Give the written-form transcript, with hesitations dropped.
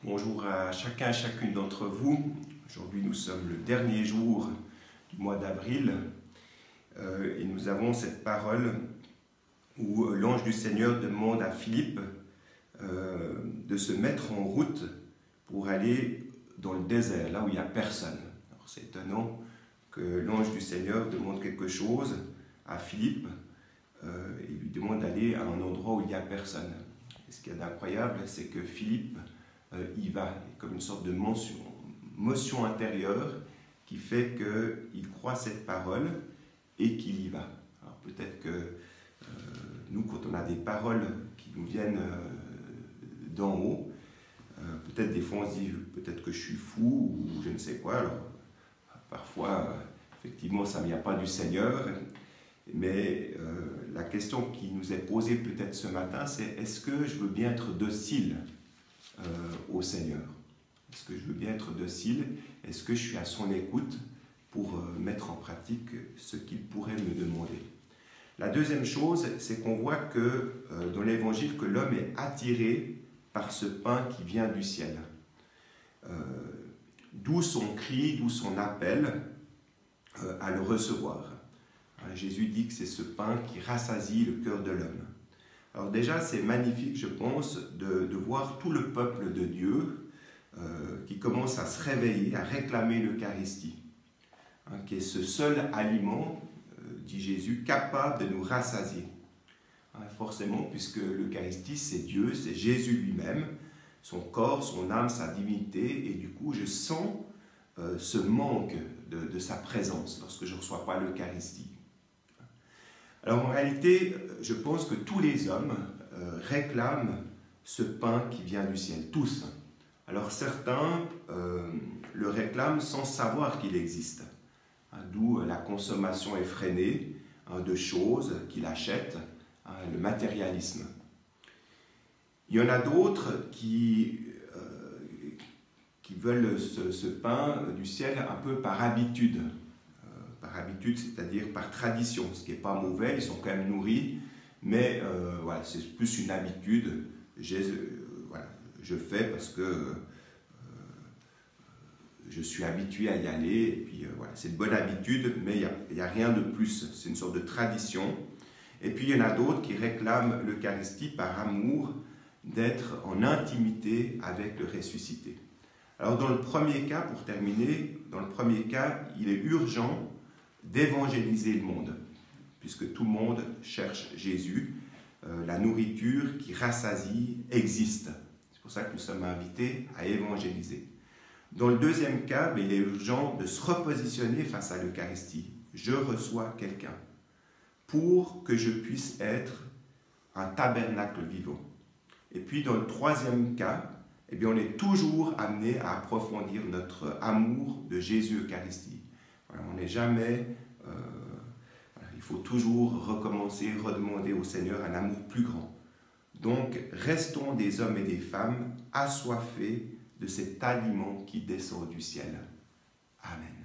Bonjour à chacun et chacune d'entre vous. Aujourd'hui, nous sommes le dernier jour du mois d'avril et nous avons cette parole où l'ange du Seigneur demande à Philippe de se mettre en route pour aller dans le désert, là où il n'y a personne. C'est étonnant que l'ange du Seigneur demande quelque chose à Philippe et lui demande d'aller à un endroit où il n'y a personne. Et ce qu'il y a d'incroyable, c'est que Philippe y va, comme une sorte de motion intérieure qui fait qu'il croit cette parole et qu'il y va. Alors peut-être que nous, quand on a des paroles qui nous viennent d'en haut, peut-être des fois on se dit peut-être que je suis fou ou je ne sais quoi. Alors parfois, effectivement, ça ne vient pas du Seigneur, mais la question qui nous est posée peut-être ce matin, c'est est-ce que je veux bien être docile au Seigneur? Est-ce que je veux bien être docile? Est-ce que je suis à son écoute pour mettre en pratique ce qu'il pourrait me demander? La deuxième chose, c'est qu'on voit que dans l'Évangile, que l'homme est attiré par ce pain qui vient du ciel. D'où son cri, d'où son appel à le recevoir. Jésus dit que c'est ce pain qui rassasie le cœur de l'homme. Alors déjà, c'est magnifique, je pense, de voir tout le peuple de Dieu qui commence à se réveiller, à réclamer l'Eucharistie, qui est ce seul aliment, dit Jésus, capable de nous rassasier. Forcément, puisque l'Eucharistie, c'est Dieu, c'est Jésus lui-même, son corps, son âme, sa divinité, et du coup, je sens ce manque de sa présence lorsque je ne reçois pas l'Eucharistie. Alors en réalité, je pense que tous les hommes réclament ce pain qui vient du ciel, tous. Alors certains le réclament sans savoir qu'il existe, d'où la consommation effrénée de choses qu'ils achètent, le matérialisme. Il y en a d'autres qui veulent ce pain du ciel un peu par habitude. Par habitude, c'est-à-dire par tradition, ce qui n'est pas mauvais, ils sont quand même nourris, mais voilà, c'est plus une habitude. Je fais parce que je suis habitué à y aller, et puis voilà, c'est une bonne habitude, mais il n'y a rien de plus, c'est une sorte de tradition. Et puis il y en a d'autres qui réclament l'Eucharistie par amour d'être en intimité avec le ressuscité. Alors dans le premier cas, pour terminer, dans le premier cas, il est urgent d'évangéliser le monde, puisque tout le monde cherche Jésus. La nourriture qui rassasie existe. C'est pour ça que nous sommes invités à évangéliser. Dans le deuxième cas, il est urgent de se repositionner face à l'Eucharistie. Je reçois quelqu'un pour que je puisse être un tabernacle vivant. Et puis dans le troisième cas, on est toujours amené à approfondir notre amour de Jésus Eucharistie. Voilà, on n'est jamais... il faut toujours recommencer, redemander au Seigneur un amour plus grand. Donc, restons des hommes et des femmes assoiffés de cet aliment qui descend du ciel. Amen.